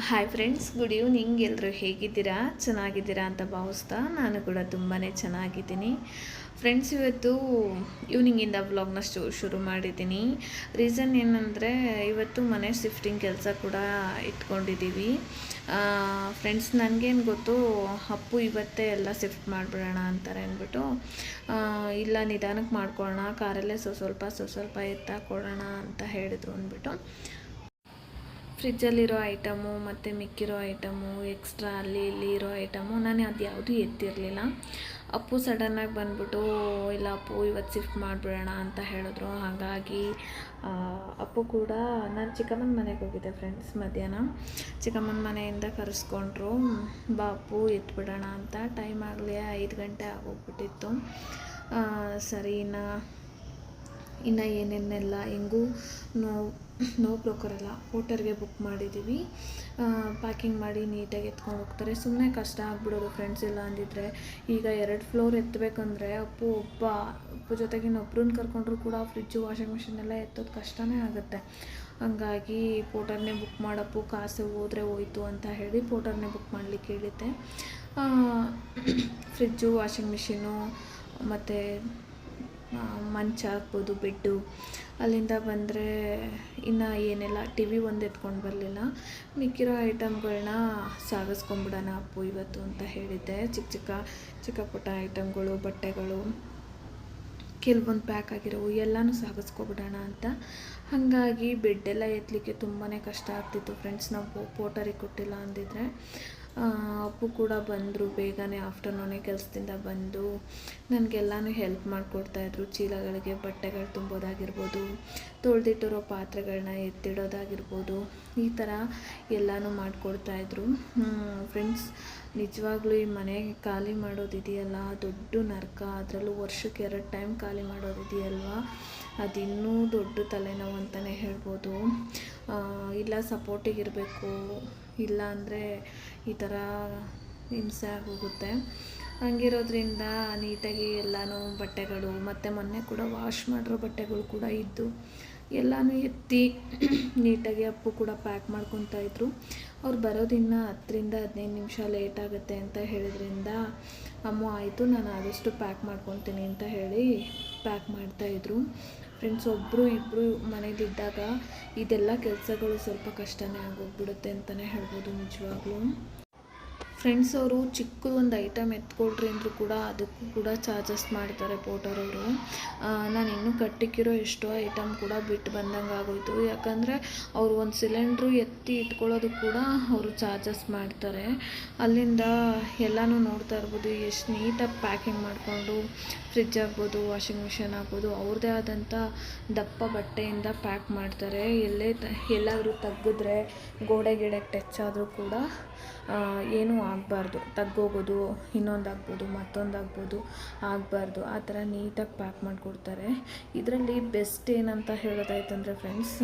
Hi friends, good evening. ಎಲ್ಲರೂ ಹೇಗಿದ್ದೀರಾ? ಚೆನ್ನಾಗಿದ್ದೀರಾ ಅಂತ ಭಾವಿಸ್ತಾ ನಾನು ಕೂಡ ತುಂಬಾ ಚೆನ್ನಾಗಿದ್ದೀನಿ. ಫ್ರೆಂಡ್ಸ್, ಇವತ್ತು ಈವ್ನಿಂಗಿಂದ ವ್ಲಾಗ್ನ ಶುರು ಮಾಡಿದ್ದೀನಿ. ರೀಸನ್ ಏನಂದರೆ, ಇವತ್ತು ಮನೆ ಶಿಫ್ಟಿಂಗ್ ಕೆಲಸ ಕೂಡ ಇಟ್ಕೊಂಡಿದ್ದೀವಿ. ಫ್ರೆಂಡ್ಸ್, ನನಗೇನು ಗೊತ್ತು, ಅಪ್ಪು ಇವತ್ತೇ ಎಲ್ಲ ಶಿಫ್ಟ್ ಮಾಡಿಬಿಡೋಣ ಅಂತಾರೆ ಅಂದ್ಬಿಟ್ಟು, ಇಲ್ಲ ನಿಧಾನಕ್ಕೆ ಮಾಡ್ಕೊಳ್ಳೋಣ, ಕಾರಲ್ಲೇ ಸ್ವಲ್ಪ ಎತ್ತಾಕೊಳ್ಳೋಣ ಅಂತ ಹೇಳಿದರು ಅಂದ್ಬಿಟ್ಟು ಫ್ರಿಜ್ಜಲ್ಲಿರೋ ಐಟಮು ಮತ್ತು ಮಿಕ್ಕಿರೋ ಐಟಮು, ಎಕ್ಸ್ಟ್ರಾ ಅಲ್ಲಿ ಇಲ್ಲಿ ಇರೋ ಐಟಮು ನಾನು ಅದು ಯಾವುದೂ ಎತ್ತಿರಲಿಲ್ಲ. ಅಪ್ಪು ಸಡನ್ನಾಗಿ ಬಂದ್ಬಿಟ್ಟು, ಇಲ್ಲ ಅಪ್ಪು ಇವತ್ತು ಶಿಫ್ಟ್ ಮಾಡಿಬಿಡೋಣ ಅಂತ ಹೇಳಿದ್ರು. ಹಾಗಾಗಿ ಅಪ್ಪು ಕೂಡ, ನಾನು ಚಿಕ್ಕಮ್ಮನ ಮನೆಗೆ ಹೋಗಿದ್ದೆ ಫ್ರೆಂಡ್ಸ್. ಮಧ್ಯಾಹ್ನ ಚಿಕ್ಕಮ್ಮನ ಮನೆಯಿಂದ ಕರೆಸ್ಕೊಂಡ್ರು, ಬಾ ಅಪ್ಪು ಎತ್ಬಿಡೋಣ ಅಂತ. ಟೈಮ್ ಆಗಲಿ 5 ಗಂಟೆ ಆಗೋಗ್ಬಿಟ್ಟಿತ್ತು. ಸರಿ, ಇನ್ನು ಏನೇನೆಲ್ಲ ಹೆಂಗೂ ನೋ ಬ್ರೋಕರಲ್ಲ, ಹೋಟೆಲ್ಗೆ ಬುಕ್ ಮಾಡಿದ್ದೀವಿ. ಪ್ಯಾಕಿಂಗ್ ಮಾಡಿ ನೀಟಾಗಿ ಎತ್ಕೊಂಡು ಹೋಗ್ತಾರೆ. ಸುಮ್ಮನೆ ಕಷ್ಟ ಆಗಿಬಿಡೋದು ಫ್ರೆಂಡ್ಸ್. ಇಲ್ಲ ಅಂದಿದ್ರೆ ಈಗ 2 ಫ್ಲೋರ್ ಎತ್ತಬೇಕಂದ್ರೆ ಅಪ್ಪು ಜೊತೆಗೆ ಇನ್ನೊಬ್ರನ್ನ ಕರ್ಕೊಂಡ್ರು ಕೂಡ ಫ್ರಿಜ್ಜು, ವಾಷಿಂಗ್ ಮಿಷಿನ್ ಎಲ್ಲ ಎತ್ತೋದು ಕಷ್ಟನೇ ಆಗುತ್ತೆ. ಹಂಗಾಗಿ ಪೋಟರ್ನೇ ಬುಕ್ ಮಾಡಪ್ಪು, ಕಾಸು ಹೋದರೆ ಹೋಯ್ತು ಅಂತ ಹೇಳಿ ಪೋಟರ್ನೇ ಬುಕ್ ಮಾಡಲಿಕ್ಕೆ ಹೇಳಿದ್ದೆ. ಫ್ರಿಜ್ಜು, ವಾಷಿಂಗ್ ಮಿಷಿನು ಮತ್ತು ಮಂಚ ಹಾಕ್ಬೋದು, ಬೆಡ್ಡು. ಅಲ್ಲಿಂದ ಬಂದರೆ ಇನ್ನು ಏನೆಲ್ಲ, ಟಿ ವಿ ಒಂದು ಎತ್ಕೊಂಡು ಬರಲಿಲ್ಲ. ಮಿಕ್ಕಿರೋ ಐಟಮ್ಗಳನ್ನ ಸಾಗಿಸ್ಕೊಂಬಿಡೋಣ ಅಪ್ಪು ಇವತ್ತು ಅಂತ ಹೇಳಿದ್ದೆ. ಚಿಕ್ಕ ಪುಟ್ಟ ಐಟಮ್ಗಳು, ಬಟ್ಟೆಗಳು, ಕೆಲವೊಂದು ಪ್ಯಾಕ್ ಆಗಿರೋವು ಎಲ್ಲನೂ ಸಾಗಿಸ್ಕೊಬಿಡೋಣ ಅಂತ. ಹಾಗಾಗಿ ಬೆಡ್ಡೆಲ್ಲ ಎತ್ತಲಿಕ್ಕೆ ತುಂಬಾ ಕಷ್ಟ ಆಗ್ತಿತ್ತು ಫ್ರೆಂಡ್ಸ್. ನಾವು ಪೋಟರಿಗೆ ಕೊಟ್ಟಿಲ್ಲ ಅಂದಿದ್ರೆ. ಅಪ್ಪು ಕೂಡ ಬಂದರು ಬೇಗನೆ, ಆಫ್ಟರ್ನೂನೇ ಕೆಲಸದಿಂದ ಬಂದು ನನಗೆಲ್ಲನೂ ಹೆಲ್ಪ್ ಮಾಡಿಕೊಡ್ತಾಯಿದ್ರು. ಚೀಲಗಳಿಗೆ ಬಟ್ಟೆಗಳು ತುಂಬೋದಾಗಿರ್ಬೋದು, ತೊಳೆದಿಟ್ಟಿರೋ ಪಾತ್ರೆಗಳನ್ನ ಎತ್ತಿಡೋದಾಗಿರ್ಬೋದು, ಈ ಥರ ಎಲ್ಲನೂ ಮಾಡಿಕೊಡ್ತಾಯಿದ್ರು ಫ್ರೆಂಡ್ಸ್. ನಿಜವಾಗ್ಲೂ ಈ ಮನೆ ಖಾಲಿ ಮಾಡೋದಿದೆಯಲ್ಲ, ದೊಡ್ಡ ನರಕ. ಅದರಲ್ಲೂ ವರ್ಷಕ್ಕೆ 2 ಟೈಮ್ ಖಾಲಿ ಮಾಡೋದಿದೆಯಲ್ವ, ಅದಿನ್ನೂ ದೊಡ್ಡ ತಲೆನೋವು ಅಂತಲೇ ಹೇಳ್ಬೋದು. ಇಲ್ಲ ಸಪೋರ್ಟಿಗಿರಬೇಕು, ಇಲ್ಲ ಅಂದರೆ ಈ ಥರ ಹಿಂಸೆ ಆಗೋಗುತ್ತೆ. ಹಂಗಿರೋದ್ರಿಂದ ನೀಟಾಗಿ ಎಲ್ಲನೂ ಬಟ್ಟೆಗಳು, ಮತ್ತು ಮೊನ್ನೆ ಕೂಡ ವಾಶ್ ಮಾಡಿರೋ ಬಟ್ಟೆಗಳು ಕೂಡ ಇದ್ದು ಎಲ್ಲನೂ ಎತ್ತಿ ನೀಟಾಗಿ ಅಪ್ಪು ಕೂಡ ಪ್ಯಾಕ್ ಮಾಡ್ಕೊತಾಯಿದ್ರು. ಅವ್ರು ಬರೋದಿನ್ನು 10-15 ನಿಮಿಷ ಲೇಟ್ ಆಗುತ್ತೆ ಅಂತ ಹೇಳಿದ್ರಿಂದ, ಅಮ್ಮ ಆಯಿತು ನಾನು ಆದಷ್ಟು ಪ್ಯಾಕ್ ಮಾಡ್ಕೊತೀನಿ ಅಂತ ಹೇಳಿ ಪ್ಯಾಕ್ ಮಾಡ್ತಾಯಿದ್ರು ಫ್ರೆಂಡ್ಸ್. ಒಬ್ಬರು ಇಬ್ಬರು ಮನೇಲಿದ್ದಾಗ ಇದೆಲ್ಲ ಕೆಲಸಗಳು ಸ್ವಲ್ಪ ಕಷ್ಟನೇ ಆಗೋಗ್ಬಿಡುತ್ತೆ ಅಂತಲೇ ಹೇಳ್ಬೋದು ನಿಜವಾಗ್ಲೂ. ಫ್ರೆಂಡ್ಸ್, ಅವರು ಚಿಕ್ಕದೊಂದು ಐಟಮ್ ಎತ್ಕೊಳ್ರಿ ಅಂದರೂ ಕೂಡ ಅದಕ್ಕೂ ಕೂಡ ಚಾರ್ಜಸ್ ಮಾಡ್ತಾರೆ ಪೋಟರವರು. ನಾನು ಇನ್ನೂ ಕಟ್ಟಿಕ್ಕಿರೋ ಎಷ್ಟೋ ಐಟಮ್ ಕೂಡ ಬಿಟ್ಟು ಬಂದಂಗೆ ಆಗೋಯ್ತು. ಯಾಕಂದರೆ ಅವರು ಒಂದು ಸಿಲಿಂಡ್ರು ಎತ್ತಿ ಇಟ್ಕೊಳ್ಳೋದು ಕೂಡ ಅವರು ಚಾರ್ಜಸ್ ಮಾಡ್ತಾರೆ. ಅಲ್ಲಿಂದ ಎಲ್ಲನೂ ನೋಡ್ತಾ ಇರ್ಬೋದು, ಎಷ್ಟು ನೀಟಾಗಿ ಪ್ಯಾಕಿಂಗ್ ಮಾಡಿಕೊಂಡು ಫ್ರಿಜ್ ಆಗ್ಬೋದು, ವಾಷಿಂಗ್ ಮಿಷಿನ್ ಆಗ್ಬೋದು, ಅವ್ರದ್ದೇ ಆದಂಥ ದಪ್ಪ ಬಟ್ಟೆಯಿಂದ ಪ್ಯಾಕ್ ಮಾಡ್ತಾರೆ. ಎಲ್ಲಾದರೂ ತೆಗೆದ್ರೆ ಗೋಡೆ ಟಚ್ ಆದರೂ ಕೂಡ ಏನೂ ಆಗಬಾರ್ದು, ತಗ್ಗೋಗೋದು, ಇನ್ನೊಂದಾಗ್ಬೋದು, ಮತ್ತೊಂದಾಗ್ಬೋದು, ಆಗಬಾರ್ದು. ಆ ಥರ ನೀಟಾಗಿ ಪ್ಯಾಕ್ ಮಾಡಿಕೊಡ್ತಾರೆ. ಇದರಲ್ಲಿ ಬೆಸ್ಟ್ ಏನಂತ ಹೇಳೋದಾಯ್ತಂದರೆ ಫ್ರೆಂಡ್ಸ್,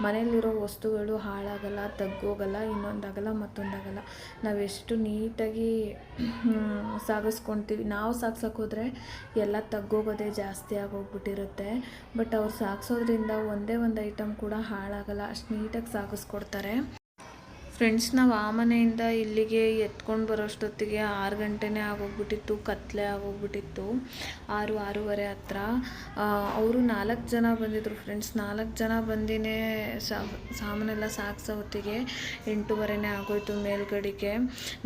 ಮನೆಯಲ್ಲಿರೋ ವಸ್ತುಗಳು ಹಾಳಾಗಲ್ಲ, ತಗ್ಗೋಗಲ್ಲ, ಇನ್ನೊಂದಾಗಲ್ಲ, ಮತ್ತೊಂದಾಗಲ್ಲ. ನಾವೆಷ್ಟು ನೀಟಾಗಿ ಸಾಗಿಸ್ಕೊಳ್ತೀವಿ. ನಾವು ಸಾಗ್ಸೋಕೆ ಹೋದರೆ ಎಲ್ಲ ತಗ್ಗೋಗೋದೇ ಜಾಸ್ತಿ ಆಗೋಗ್ಬಿಟ್ಟಿರುತ್ತೆ. ಬಟ್ ಅವ್ರು ಸಾಗಿಸೋದ್ರಿಂದ ಒಂದೇ ಒಂದು ಐಟಮ್ ಕೂಡ ಹಾಳಾಗಲ್ಲ, ಅಷ್ಟು ನೀಟಾಗಿ ಸಾಗಿಸ್ಕೊಡ್ತಾರೆ ಫ್ರೆಂಡ್ಸ್. ನಾವು ಆ ಮನೆಯಿಂದ ಇಲ್ಲಿಗೆ ಎತ್ಕೊಂಡು ಬರೋಷ್ಟೊತ್ತಿಗೆ 6 ಗಂಟೆನೇ ಆಗೋಗ್ಬಿಟ್ಟಿತ್ತು, ಕತ್ಲೆ ಆಗೋಗ್ಬಿಟ್ಟಿತ್ತು. 6-6:30 ಹತ್ರ. ಅವರು 4 ಜನ ಬಂದಿದ್ದರು ಫ್ರೆಂಡ್ಸ್. 4 ಜನ ಬಂದಿನೇ ಸಾಮಾನೆಲ್ಲ ಸಾಗಿಸೋ ಹೊತ್ತಿಗೆ 8:30ನೇ ಆಗೋಯ್ತು ಮೇಲ್ಗಡೆಗೆ.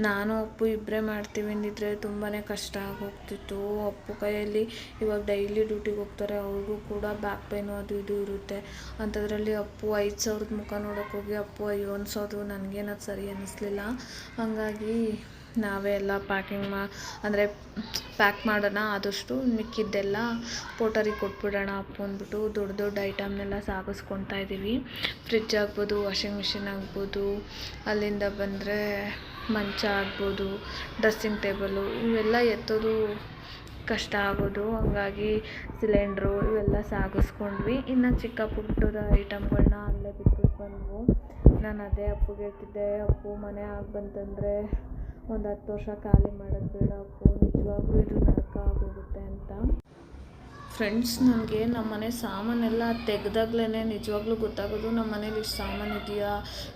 ನಾನು ಅಪ್ಪು ಇಬ್ಬರೇ ಮಾಡ್ತೀವಿ ಅಂದಿದ್ರೆ ತುಂಬಾ ಕಷ್ಟ ಆಗೋಗ್ತಿತ್ತು. ಅಪ್ಪು ಕೈಯಲ್ಲಿ ಇವಾಗ ಡೈಲಿ ಡ್ಯೂಟಿಗೆ ಹೋಗ್ತಾರೆ, ಅವ್ರಿಗೂ ಕೂಡ ಬ್ಯಾಕ್ ಪೇನು ಅದು ಇದು ಇರುತ್ತೆ. ಅಂಥದ್ರಲ್ಲಿ ಅಪ್ಪು 5,000 ಮುಖ ನೋಡೋಕೆ ಹೋಗಿ ಅಪ್ಪು ಅಯ್ಯೋ ಅನ್ಸೋದು. ನನಗೇನದು ಸರಿ ಅನ್ನಿಸ್ಲಿಲ್ಲ. ಹಾಗಾಗಿ ನಾವೇ ಎಲ್ಲ ಅಂದರೆ ಪ್ಯಾಕ್ ಮಾಡೋಣ, ಆದಷ್ಟು ಮಿಕ್ಕಿದ್ದೆಲ್ಲ ಪೋಟರಿಗೆ ಕೊಟ್ಬಿಡೋಣ ಅಪ್ಪು ಅಂದ್ಬಿಟ್ಟು ದೊಡ್ಡ ಐಟಮ್ನೆಲ್ಲ ಸಾಗಿಸ್ಕೊತಾ ಇದ್ದೀವಿ. ಫ್ರಿಜ್ ಆಗ್ಬೋದು, ವಾಷಿಂಗ್ ಮಿಷಿನ್ ಆಗ್ಬೋದು, ಅಲ್ಲಿಂದ ಬಂದರೆ ಮಂಚ ಆಗ್ಬೋದು, ಡ್ರೆಸ್ಸಿಂಗ್ ಟೇಬಲು, ಇವೆಲ್ಲ ಎತ್ತೋದು ಕಷ್ಟ ಆಗೋದು. ಹಂಗಾಗಿ ಸಿಲಿಂಡ್ರು ಇವೆಲ್ಲ ಸಾಗಿಸ್ಕೊಂಡ್ವಿ. ಇನ್ನು ಚಿಕ್ಕ ಪುಟ್ಟದ ಐಟಮ್ಗಳನ್ನ ಅಲ್ಲೇ ಬಿಟ್ಬಿಟ್ಟು ಬಂದ್ವು. ನಾನು ಅದೇ ಅಪ್ಪುಗೆ ಹೇಳ್ತಿದ್ದೆ, ಅಪ್ಪು ಮನೆ ಬಂತಂದರೆ ಒಂದು 10 ವರ್ಷ ಖಾಲಿ ಮಾಡೋದು ಬೇಡ ಅಪ್ಪು, ನಿಜವಾಗ್ಲೂ ಇದು ನರಕ ಆಗೋಗುತ್ತೆ ಅಂತ. ಫ್ರೆಂಡ್ಸ್, ನನಗೆ ನಮ್ಮ ಮನೆ ಸಾಮಾನೆಲ್ಲ ತೆಗೆದಾಗ್ಲೇ ನಿಜವಾಗ್ಲೂ ಗೊತ್ತಾಗೋದು ನಮ್ಮ ಮನೇಲಿ ಇಷ್ಟು ಸಾಮಾನು ಇದೆಯಾ,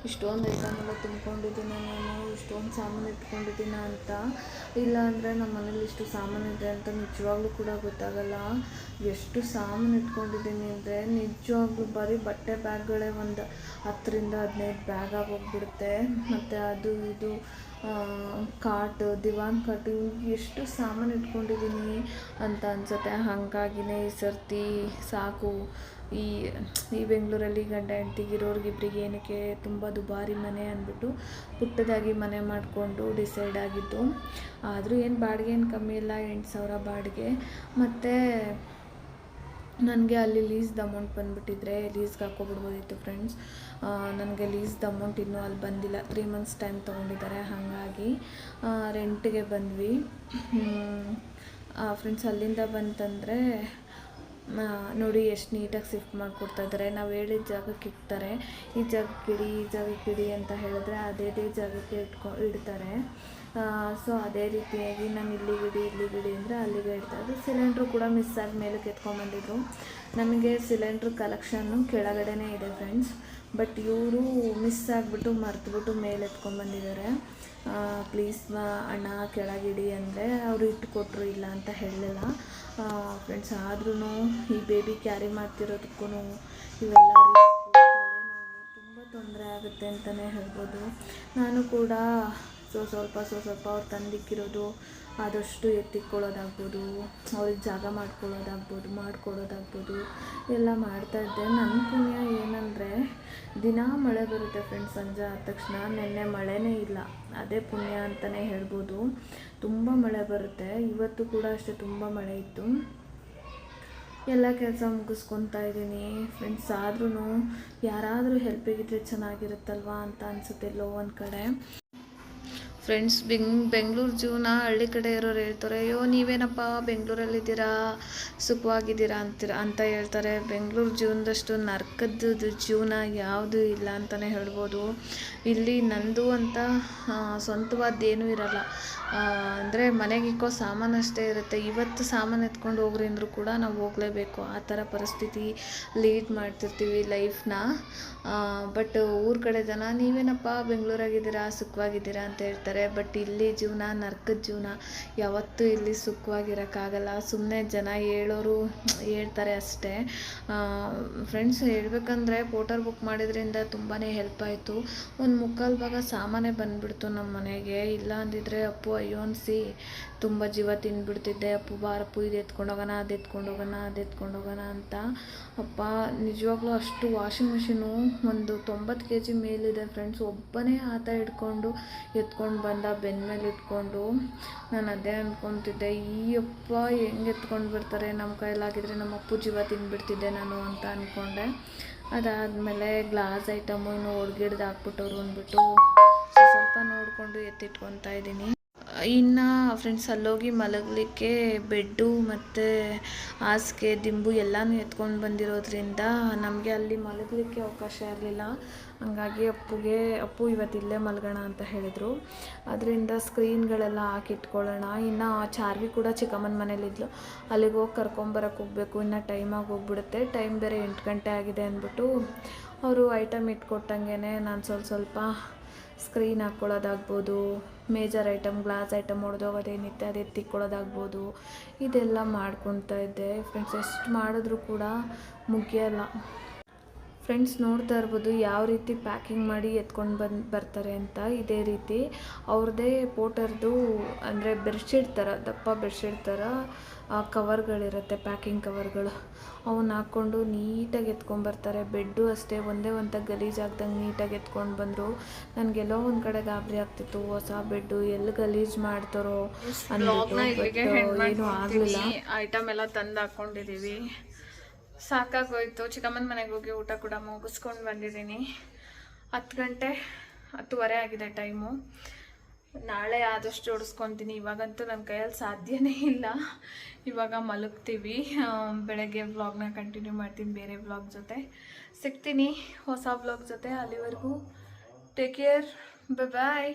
ಇಷ್ಟೊಂದು ಐಟಮೆಲ್ಲ ತುಂಬ್ಕೊಂಡಿದ್ದೀನ ನಾನು, ಇಷ್ಟೊಂದು ಸಾಮಾನು ಇಟ್ಕೊಂಡಿದ್ದೀನ ಅಂತ. ಇಲ್ಲ ಅಂದರೆ ನಮ್ಮ ಮನೇಲಿ ಇಷ್ಟು ಸಾಮಾನು ಇದೆ ಅಂತ ನಿಜವಾಗ್ಲೂ ಕೂಡ ಗೊತ್ತಾಗಲ್ಲ. ಎಷ್ಟು ಸಾಮಾನು ಇಟ್ಕೊಂಡಿದ್ದೀನಿ ಅಂದರೆ ನಿಜವಾಗ್ಲೂ ಬರೀ ಬಟ್ಟೆ ಬ್ಯಾಗ್ಗಳೇ ಒಂದು 10-15 ಬ್ಯಾಗ್ ಆಗೋಗ್ಬಿಡುತ್ತೆ. ಮತ್ತು ಅದು ಇದು ಕಾಟು, ದಿವಾನ್ ಕಾಟು, ಎಷ್ಟು ಸಾಮಾನು ಇಟ್ಕೊಂಡಿದ್ದೀನಿ ಅಂತ ಅನ್ಸುತ್ತೆ. ಹಾಗಾಗಿನೇ ಈ ಸರ್ತಿ ಸಾಕು, ಈ ಬೆಂಗಳೂರಲ್ಲಿ ಗಂಡ ಹೆಂಡ್ತಿಗಿರೋರ್ಗಿಬ್ರಿಗೆ ಏನಕ್ಕೆ ತುಂಬ ದುಬಾರಿ ಮನೆ ಅಂದ್ಬಿಟ್ಟು ಪುಟ್ಟದಾಗಿ ಮನೆ ಮಾಡಿಕೊಂಡು ಡಿಸೈಡ್ ಆಗಿದ್ದು. ಆದರೂ ಏನು ಬಾಡಿಗೆ ಏನು ಕಮ್ಮಿ ಇಲ್ಲ, 8,000 ಬಾಡಿಗೆ. ಮತ್ತು ನನಗೆ ಅಲ್ಲಿ ಲೀಸ್ದು ಅಮೌಂಟ್ ಬಂದುಬಿಟ್ಟಿದ್ರೆ ಲೀಸ್ಗೆ ಹಾಕ್ಕೊಬಿಡ್ಬೋದಿತ್ತು ಫ್ರೆಂಡ್ಸ್. ನನಗೆ ಲೀಸ್ದು ಅಮೌಂಟ್ ಇನ್ನೂ ಅಲ್ಲಿ ಬಂದಿಲ್ಲ, 3 ಮಂತ್ಸ್ ಟೈಮ್ ತೊಗೊಂಡಿದ್ದಾರೆ. ಹಾಗಾಗಿ ರೆಂಟಿಗೆ ಬಂದ್ವಿ ಫ್ರೆಂಡ್ಸ್. ಅಲ್ಲಿಂದ ಬಂತಂದರೆ ನೋಡಿ ಎಷ್ಟು ನೀಟಾಗಿ ಶಿಫ್ಟ್ ಮಾಡಿಕೊಡ್ತಾಯಿದ್ದಾರೆ. ನಾವು ಹೇಳಿದ ಜಾಗಕ್ಕೆ ಇಡ್ತಾರೆ, ಈ ಜಾಗಕ್ಕೆ ಇಡಿ ಅಂತ ಹೇಳಿದ್ರೆ ಅದೇ ಜಾಗಕ್ಕೆ ಇಡ್ತಾರೆ. ಸೊ ಅದೇ ರೀತಿಯಾಗಿ ನಾನು ಇಲ್ಲಿಗಿಡಿ ಅಂದರೆ ಅಲ್ಲಿಗೆ ಇಡ್ತಾಯಿದ್ದು. ಸಿಲಿಂಡ್ರು ಕೂಡ ಮಿಸ್ ಆಗಿ ಮೇಲಕ್ಕೆ ಎತ್ಕೊಂಡ್ಬಂದಿದ್ರು. ನಮಗೆ ಸಿಲಿಂಡ್ರ್ ಕಲೆಕ್ಷನ್ನು ಕೆಳಗಡೆನೇ ಇದೆ ಫ್ರೆಂಡ್ಸ್, ಬಟ್ ಇವರು ಮಿಸ್ ಆಗಿಬಿಟ್ಟು ಮರ್ತುಬಿಟ್ಟು ಮೇಲೆ ಎತ್ಕೊಂಡ್ಬಂದಿದ್ದಾರೆ. ಪ್ಲೀಸ್ ಅಣ್ಣ ಕೆಳಗಿಡಿ ಅಂದರೆ ಅವರು ಇಟ್ಟುಕೊಟ್ರು, ಇಲ್ಲ ಅಂತ ಹೇಳಲಿಲ್ಲ ಫ್ರೆಂಡ್ಸ್. ಆದ್ರೂ ಈ ಬೇಬಿ ಕ್ಯಾರಿ ಮಾಡ್ತಿರೋದಕ್ಕೂ ಇವೆಲ್ಲ ತುಂಬ ತೊಂದರೆ ಆಗುತ್ತೆ ಅಂತಲೇ ಹೇಳ್ಬೋದು. ನಾನು ಕೂಡ ಸ್ವಲ್ಪ ಅವ್ರು ತಂದಿಕ್ಕಿರೋದು ಆದಷ್ಟು ಎತ್ತಿಕ್ಕೊಳ್ಳೋದಾಗ್ಬೋದು, ಅವ್ರಿಗೆ ಜಾಗ ಮಾಡ್ಕೊಡೋದಾಗ್ಬೋದು ಎಲ್ಲ ಮಾಡ್ತಾಯಿದ್ದೆ. ನನ್ನ ಪುಣ್ಯ ಏನಂದರೆ ದಿನ ಮಳೆ ಬರುತ್ತೆ ಫ್ರೆಂಡ್ಸ್. ಸಂಜೆ ಆದ ತಕ್ಷಣ ನೆನ್ನೆ ಮಳೆನೇ ಇಲ್ಲ, ಅದೇ ಪುಣ್ಯ ಅಂತಲೇ ಹೇಳ್ಬೋದು. ತುಂಬ ಮಳೆ ಬರುತ್ತೆ. ಇವತ್ತು ಕೂಡ ಅಷ್ಟೇ ತುಂಬ ಮಳೆ ಇತ್ತು. ಎಲ್ಲ ಕೆಲಸ ಮುಗಿಸ್ಕೊತಾ ಇದ್ದೀನಿ ಫ್ರೆಂಡ್ಸ್. ಆದ್ರೂ ಯಾರಾದರೂ ಹೆಲ್ಪಿಗಿದ್ರೆ ಚೆನ್ನಾಗಿರುತ್ತಲ್ವ ಅಂತ ಅನಿಸುತ್ತೆ ಎಲ್ಲೋ ಒಂದು ಕಡೆ ಫ್ರೆಂಡ್ಸ್. ಬೆಂಗಳೂರು ಜೀವನ ಹಳ್ಳಿ ಕಡೆ ಇರೋರು ಹೇಳ್ತಾರೆ, ಅಯ್ಯೋ ನೀವೇನಪ್ಪ ಬೆಂಗಳೂರಲ್ಲಿದ್ದೀರಾ, ಸುಖವಾಗಿದ್ದೀರಾ ಅಂತ ಹೇಳ್ತಾರೆ. ಬೆಂಗಳೂರು ಜೀವನದಷ್ಟು ನರ್ಕದ ಜೀವನ ಯಾವುದೂ ಇಲ್ಲ ಅಂತಲೇ ಹೇಳ್ಬೋದು. ಇಲ್ಲಿ ನಂದು ಅಂತ ಸ್ವಂತವಾದ್ದೇನೂ ಇರಲ್ಲ. ಅಂದರೆ ಮನೆಗಿಕ್ಕೋ ಸಾಮಾನು ಅಷ್ಟೇ ಇರುತ್ತೆ. ಇವತ್ತು ಸಾಮಾನು ಎತ್ಕೊಂಡು ಹೋಗ್ರಿ ಅಂದರೂ ಕೂಡ ನಾವು ಹೋಗಲೇಬೇಕು, ಆ ಥರ ಪರಿಸ್ಥಿತಿ ಲೀಡ್ ಮಾಡ್ತಿರ್ತೀವಿ ಲೈಫ್ನ. ಬಟ್ ಊರ ಕಡೆ ಜನ ನೀವೇನಪ್ಪ ಬೆಂಗಳೂರಾಗಿದ್ದೀರಾ, ಸುಖವಾಗಿದ್ದೀರಾ ಅಂತ ಹೇಳ್ತಾರೆ. ಬಟ್ ಇಲ್ಲಿ ಜೀವನ ನರ್ಕದ ಜೀವನ, ಯಾವತ್ತೂ ಇಲ್ಲಿ ಸುಖವಾಗಿರೋಕ್ಕಾಗಲ್ಲ. ಸುಮ್ಮನೆ ಜನ ಹೇಳೋರು ಹೇಳ್ತಾರೆ ಅಷ್ಟೇ ಫ್ರೆಂಡ್ಸ್. ಹೇಳ್ಬೇಕಂದ್ರೆ ಪೋಟರ್ ಬುಕ್ ಮಾಡಿದ್ರಿಂದ ತುಂಬಾ ಹೆಲ್ಪ್ ಆಯಿತು. ಒಂದು 3/4 ಭಾಗ ಸಾಮಾನೇ ಬಂದುಬಿಡ್ತು ನಮ್ಮ ಮನೆಗೆ. ಇಲ್ಲ ಅಂದಿದ್ರೆ ಅಪ್ಪು ಅಯ್ಯೋ ಅನಿಸಿ ತುಂಬ ಜೀವ ತಿಂದುಬಿಡ್ತಿದ್ದೆ. ಅಪ್ಪು ಬಾರಪ್ಪು ಇದು ಎತ್ಕೊಂಡೋಗೋಣ, ಅದು ಎತ್ಕೊಂಡೋಗೋಣ ಅಂತ. ಅಪ್ಪ ನಿಜವಾಗ್ಲೂ ಅಷ್ಟು ವಾಷಿಂಗ್ ಮಿಷಿನು ಒಂದು 90 kg ಮೇಲಿದೆ ಫ್ರೆಂಡ್ಸ್. ಒಬ್ಬನೇ ಆತ ಎತ್ಕೊಂಡು ಬಂದ ಬೆನ್ನ ಮೇಲೆ ಇಟ್ಕೊಂಡು. ನಾನು ಅದೇ ಅಂದ್ಕೊತಿದ್ದೆ, ಈ ಅಪ್ಪ ಹೆಂಗೆ ಎತ್ಕೊಂಡು ಬರ್ತಾರೆ, ನಮ್ಮ ಕೈಲಾಗಿದ್ರೆ ನಮ್ಮ ಅಪ್ಪು ಜೀವ ತಿಂದುಬಿಡ್ತಿದ್ದೆ ನಾನು ಅಂತ ಅಂದ್ಕೊಂಡೆ. ಅದಾದಮೇಲೆ ಗ್ಲಾಸ್ ಐಟಮು ಇನ್ನು ಒಡ್ಗಿಡ್ದು ಹಾಕ್ಬಿಟ್ಟವ್ರು ಅಂದ್ಬಿಟ್ಟು ಸ್ವಲ್ಪ ನೋಡಿಕೊಂಡು ಎತ್ತಿಟ್ಕೊತಾ ಇದ್ದೀನಿ. ಇನ್ನು ಫ್ರೆಂಡ್ಸ್ ಅಲ್ಲೋಗಿ ಮಲಗಲಿಕ್ಕೆ ಬೆಡ್ಡು ಮತ್ತು ಹಾಸಿಗೆ ದಿಂಬು ಎಲ್ಲನೂ ಎತ್ಕೊಂಡು ಬಂದಿರೋದ್ರಿಂದ ನಮಗೆ ಅಲ್ಲಿ ಮಲಗಲಿಕ್ಕೆ ಅವಕಾಶ ಇರಲಿಲ್ಲ. ಹಂಗಾಗಿ ಅಪ್ಪು ಇವತ್ತು ಇಲ್ಲೇ ಮಲಗೋಣ ಅಂತ ಹೇಳಿದರು. ಅದರಿಂದ ಸ್ಕ್ರೀನ್ಗಳೆಲ್ಲ ಹಾಕಿಟ್ಕೊಳ್ಳೋಣ. ಇನ್ನು ಚಾರ್ವಿ ಕೂಡ ಚಿಕ್ಕಮ್ಮನ ಮನೇಲಿದ್ಲು, ಅಲ್ಲಿಗೆ ಹೋಗಿ ಕರ್ಕೊಂಬರಕ್ಕೆ ಹೋಗಬೇಕು. ಇನ್ನು ಟೈಮಾಗಿ ಹೋಗ್ಬಿಡುತ್ತೆ, ಟೈಮ್ ಬೇರೆ 8 ಗಂಟೆ ಆಗಿದೆ ಅಂದ್ಬಿಟ್ಟು ಅವರು ಐಟಮ್ ಇಟ್ಕೊಟ್ಟಂಗೆ ನಾನು ಸ್ವಲ್ಪ ಸ್ಕ್ರೀನ್ ಹಾಕ್ಕೊಳ್ಳೋದಾಗ್ಬೋದು, ಮೇಜರ್ ಐಟಮ್ ಗ್ಲಾಸ್ ಐಟಮ್ ಹೊಡೆದೋಗೋದೇನಿತ್ತೆ ಅದು ಎತ್ತಿಕ್ಕೊಳ್ಳೋದಾಗ್ಬೋದು, ಇದೆಲ್ಲ ಮಾಡ್ಕೊತಾ ಇದ್ದೆ ಫ್ರೆಂಡ್ಸ್. ಎಷ್ಟು ಮಾಡಿದ್ರೂ ಕೂಡ ಮುಗಿಯಲ್ಲ ಫ್ರೆಂಡ್ಸ್. ನೋಡ್ತಾ ಇರ್ಬೋದು ಯಾವ ರೀತಿ ಪ್ಯಾಕಿಂಗ್ ಮಾಡಿ ಎತ್ಕೊಂಡು ಬರ್ತಾರೆ ಅಂತ. ಇದೇ ರೀತಿ ಅವ್ರದ್ದೇ ಪೋಟರ್ದು ಅಂದರೆ ಬೆಡ್ಶೀಟ್ ಥರ, ದಪ್ಪ ಬೆಡ್ಶೀಟ್ ಥರ ಕವರ್ಗಳಿರುತ್ತೆ, ಪ್ಯಾಕಿಂಗ್ ಕವರ್ಗಳು. ಅವನ್ನ ಹಾಕ್ಕೊಂಡು ನೀಟಾಗಿ ಎತ್ಕೊಂಡ್ಬರ್ತಾರೆ. ಬೆಡ್ಡು ಅಷ್ಟೇ ಒಂದೇ ಒಂದು ಗಲೀಜಾಗ್ದಂಗೆ ನೀಟಾಗಿ ಎತ್ಕೊಂಡು ಬಂದರು. ನನಗೆಲ್ಲೋ ಒಂದು ಕಡೆ ಗಾಬರಿ ಆಗ್ತಿತ್ತು, ಹೊಸ ಬೆಡ್ಡು ಎಲ್ಲಿ ಗಲೀಜು ಮಾಡ್ತಾರೋ ಅಂದ್ಬಿಟ್ಟು. ಏನೂ ಆಗಲಿಲ್ಲ. ಐಟಮ್ ಎಲ್ಲ ತಂದು ಹಾಕ್ಕೊಂಡಿದ್ದೀವಿ. ಸಾಕಾಗೋಯ್ತು. ಚಿಕ್ಕಮ್ಮನ ಮನೆಗೆ ಹೋಗಿ ಊಟ ಕೂಡ ಮುಗಿಸ್ಕೊಂಡು ಬಂದಿದ್ದೀನಿ. 10:30 ಆಗಿದೆ ಟೈಮು. ನಾಳೆ ಆದಷ್ಟು ಜೋಡಿಸ್ಕೊತೀನಿ. ಇವಾಗಂತೂ ನನ್ನ ಕೈಯಲ್ಲಿ ಸಾಧ್ಯನೇ ಇಲ್ಲ. ಇವಾಗ ಮಲಗ್ತೀವಿ. ಬೆಳಗ್ಗೆ ವ್ಲಾಗ್ನ ಕಂಟಿನ್ಯೂ ಮಾಡ್ತೀನಿ ಬೇರೆ ವ್ಲಾಗ್ ಜೊತೆ. ಸಿಗ್ತೀನಿ ಹೊಸ ವ್ಲಾಗ್ ಜೊತೆ. ಅಲ್ಲಿವರೆಗೂ ಟೇಕ್ ಕೇರ್, ಬಾಯ್.